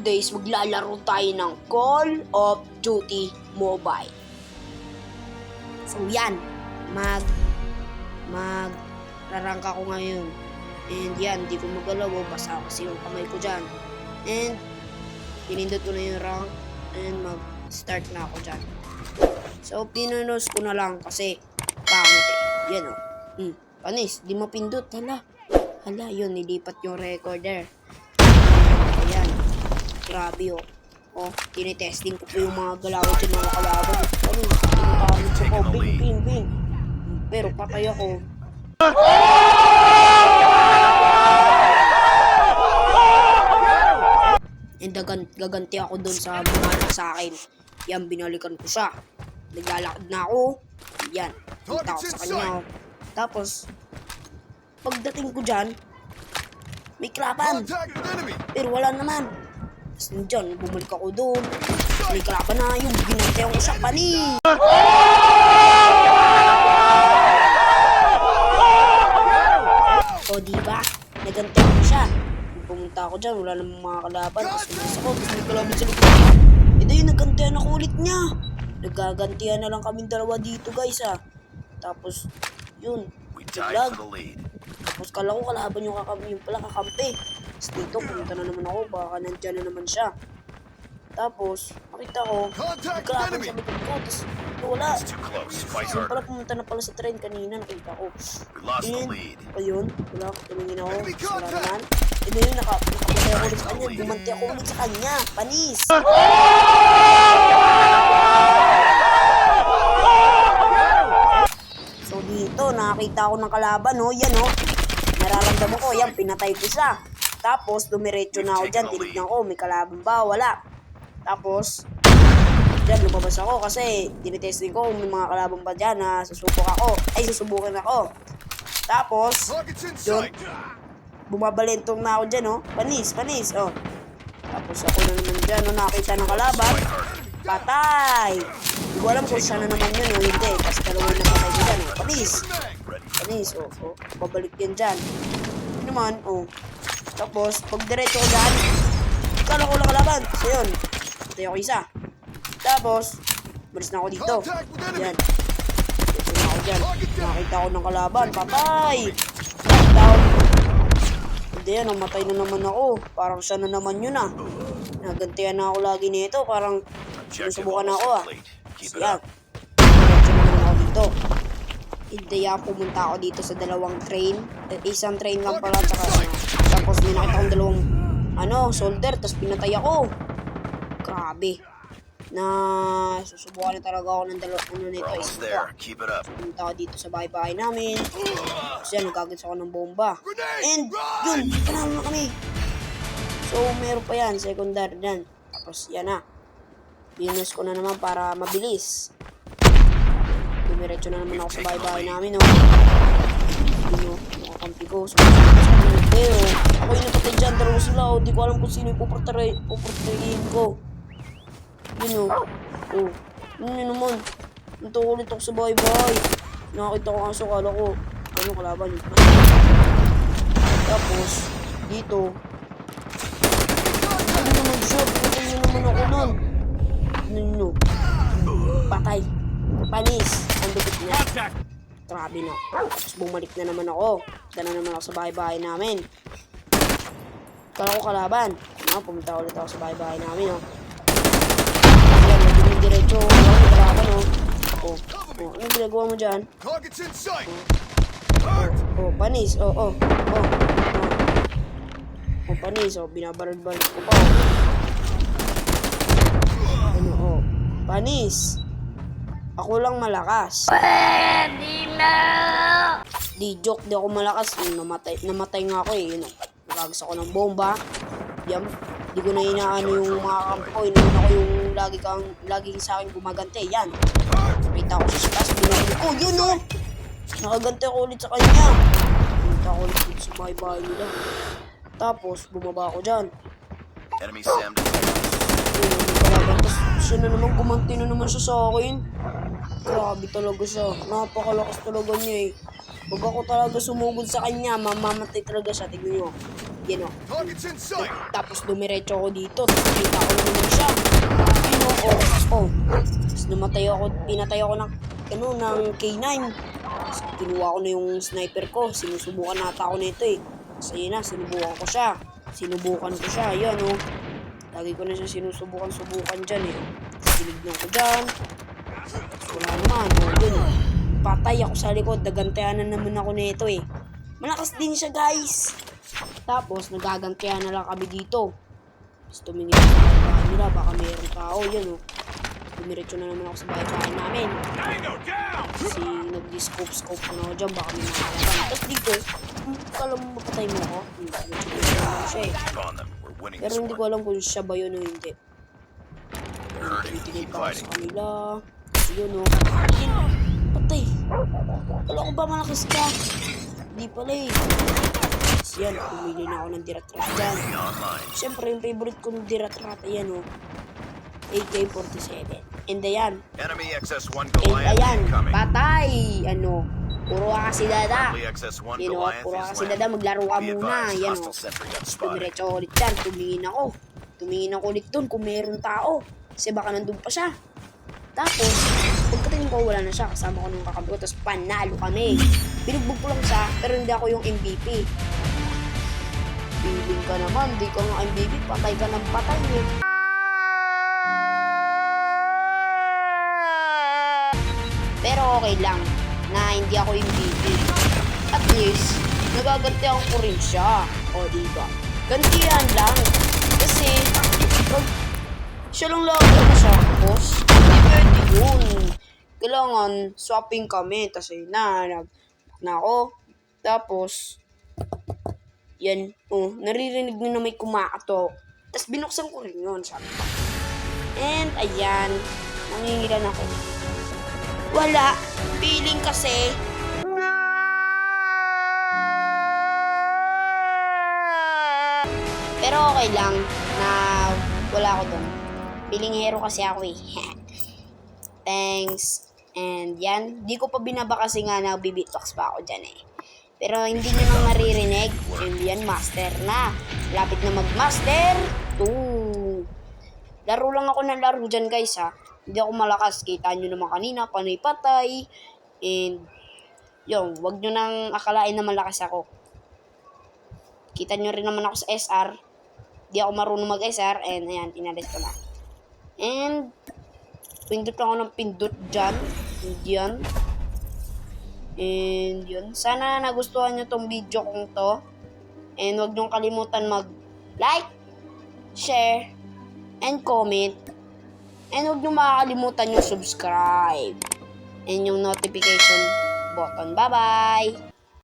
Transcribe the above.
today's maglalaro tayo ng Call of Duty Mobile. So yan, rarangka ko ngayon. And yan, di ko magalaw, basa kasi yung kamay ko dyan. And pinindot ko na yung rank and mag-start na ako dyan. So pinanos ko na lang kasi pangit eh. Yan o. Panis, di mapindot. Hala, yun, nilipat yung recorder. Ayan. Grabe oh. Tinitesting ko po yung mga galawin dyan mga kalaban. Tinatamit ko po. Bing. Pero patay ako. And gaganti ako dun sa bumanak sa akin. Yan, binalikan ko siya. Naglalakad na ako. Yan. Punta ako sa kanya. Tapos, pagdating ko dyan, may klapan. Pero wala naman. Tapos dyan, bumalik ako doon. May klapan na yung ginantayan ko siya panin. O diba? Nagantayan ko siya. Pumunta ako dyan, wala namang mga kalaban. Tapos pumunta ako, tapos may kalaban sa likod. E dahil nagantayan ako ulit niya. Nagagantihan na lang kaming dalawa dito guys Tapos, yun. Lag. Tapos kala ko kalaban yung pala kakampi. Tapos dito, pumunta na naman ako. Baka nandyan na naman siya. Tapos, makita ko, nagkalaban sa likod ko. Tapos, wala. Yung pala pumunta na pala sa train kanina. Nakita ko. And, ayun. Wala. Tumingin ako. Wala naman. And then, nakapatay ako ulit sa kanya. Bumanti ako ulit sa kanya. Panis. So dito, nakakita ako ng kalaban, yan nararamdaman ko, yan, pinatay ko siya. Tapos, dumiretso na ako dyan, tinignan ko, may kalaban ba? Wala. Tapos, dyan, lumabas ako kasi tinitesting ko kung may mga kalaban ba dyan na susubukin ako. Tapos, yun, bumabalentong na ako dyan, panis, Tapos ako na naman dyan, nakita ng kalaban, patay! Hindi ko alam kung siya na naman yun o hindi. Kasi dalawa na patay ko dyan Panis, babalik yan dyan. Yun naman, Tapos, pag diretso ko dyan, kala ko lang kalaban. So yun, patay ako isa. Tapos, balis na ako dito. Yan. Diretso na ako dyan. Nakita ko ng kalaban, patay! Down. Hindi yan, namatay na naman ako. Parang siya na naman yun Nagantihan na ako lagi nito. Parang sinusubukan na ako So yan. Diretso na naman ako dito. Hindi pumunta ako dito sa dalawang train. Isang train lang pala. Tapos may nakita akong dalawang soldier. Tapos pinatay ako. Grabe. Susubukan na talaga ako ng dalawang nito. Pumunta ako dito sa bahay-bahay namin. Tapos yan, nagagans ako ng bomba. And yun, kanama na kami. So meron pa yan, secondary yan. Tapos yan Pinus ko na naman para mabilis. Dumiretso na naman ako sa bahay-bahay namin nakakampi ko. Pero ako yung napatay dyan, dalawa sila di ko alam kung sino yung puportrayin ko. Yun naman. Ito ulit ako sa bahay-bahay. Nakakita ko kaso kala ko kalaban yun. Tapos dito hindi naman siya. Pinatay nyo naman ako nun. Patay. Panis. Ang dupit niya. Grabe na. Tapos bumalik na naman ako. Dala naman ako sa bahay-bahay namin. Kala ko kalaban. Pumunta ulit ako sa bahay-bahay namin Yan, diretso. Wala kalaban anong ginagawa mo dyan? Panis. Panis. Binabarad-barad ko pa Panis. Ako lang malakas. Pwede na! Di joke, di ako malakas. Namatay nga ako Nagagas ako ng bomba. Yan. Di ko na inaano yung mga kampo ko. Inaano ko yung lagi sa akin gumagante. Yan. Nakita ko sa taas. Binabalik ko. Yun Nakagante ako ulit sa kanya. Nakita ko ulit sa bahay-bahay nila. Tapos, bumaba ako dyan. Enemy Sam. Tapos siya na naman, gumanti na naman siya sa akin. Grabe talaga siya. Napakalakas talaga niya Pag ako talaga sumugod sa kanya, mamamatay talaga siya. Tignan nyo. Yan o. Target's in sight. Tapos dumiretso ako dito. Tapos kita ko na naman siya. Yun o. Oh. Tapos pinatay ako ng K9. Tapos kinuha ko na yung sniper ko. Sinusubukan nata ako nito eh. Kasi yun na, sinubukan ko siya. Yan o. Lagi ko na siya sinusubukan dyan eh. Tinignan ko dyan. Tapos wala naman. O, yun o. Patay ako sa likod. Dagantayanan naman ako nito eh. Malakas din siya guys. Tapos nagagantihan na lang kami dito. Tapos tumingin ako sa bahay nila. Baka mayroong tao. Yan o. Dumiretso na naman ako sa bahay namin. Kasi nag-scope ko na ako dyan. Baka may makalaban. Tapos dito, kala mo mapatay mo ako. Siya eh. On them. We're winning Pero this hindi ko one. alam kung siya ba yun o hindi. They're hurting. Tingin Keep pa ako fighting. sa kanila. Kasi yun o. Yun. Patay. Kala ko ba malakas ka? Hindi pala eh. Tapos yan, pumili na ako ng dirat-rat dyan. Online. Siyempre, yung favorite kong dirat-rat, ayan o. AK-47. And ayan. Enemy XS-1 And Goliath ayan. incoming. Patay. Ano. Puro ka kasi dada. Friendly XS-1 Yun o, Goliath puro ka is kasi dada. landing. Maglaro ka Be muna. advised, Yan o. hostile sentry got spotted. Tumiretso ako ulit dyan. Tumingin ako ulit dun kung mayroong tao. Kasi baka nandun pa siya. Tapos, pagkatingin ko wala na siya. Kasama ko nung kakampi ko. Tapos panalo kami. Binugbog ko lang siya. Pero hindi ako yung MVP. Feeling ka naman. Di ka nga MVP. Patay ka ng patay eh. Pero okay lang na hindi ako MVP. At least, nagagantihan ko rin siya. O, diba? Gantihan lang. Kasi, pag siya lang lagi na siya, boss. Hindi pwede yun. Kailangan, swapping kami. Tapos yun na ako. Tapos, yan, naririnig nyo na may kumakatok. Tapos binuksan ko rin yun, sabi ko. And, ayan, nangingilan ako. Wala. Feeling kasi, pero okay lang na wala ako doon. Feeling hero kasi ako eh. Thanks. And yan, di ko pa binaba kasi nga nagbibitbox pa ako dyan eh. Pero hindi nyo nang maririnig. And yan, master na. Lapit na mag-master 2. Laro lang ako ng laro dyan guys ha. Hindi ako malakas. Kita nyo naman kanina, panay patay. And yun, wag nyo nang akalain na malakas ako. Kita nyo rin naman ako sa SR. Di ako marunong mag-SR. And ayan, inalis ko na. And pindot lang ako ng pindot dyan. Diyan. And yun. Sana nagustuhan nyo tong video kong to. And huwag nyo kalimutan mag-like, share, and comment. And huwag nyo makakalimutan yung subscribe. And yung notification button. Bye-bye!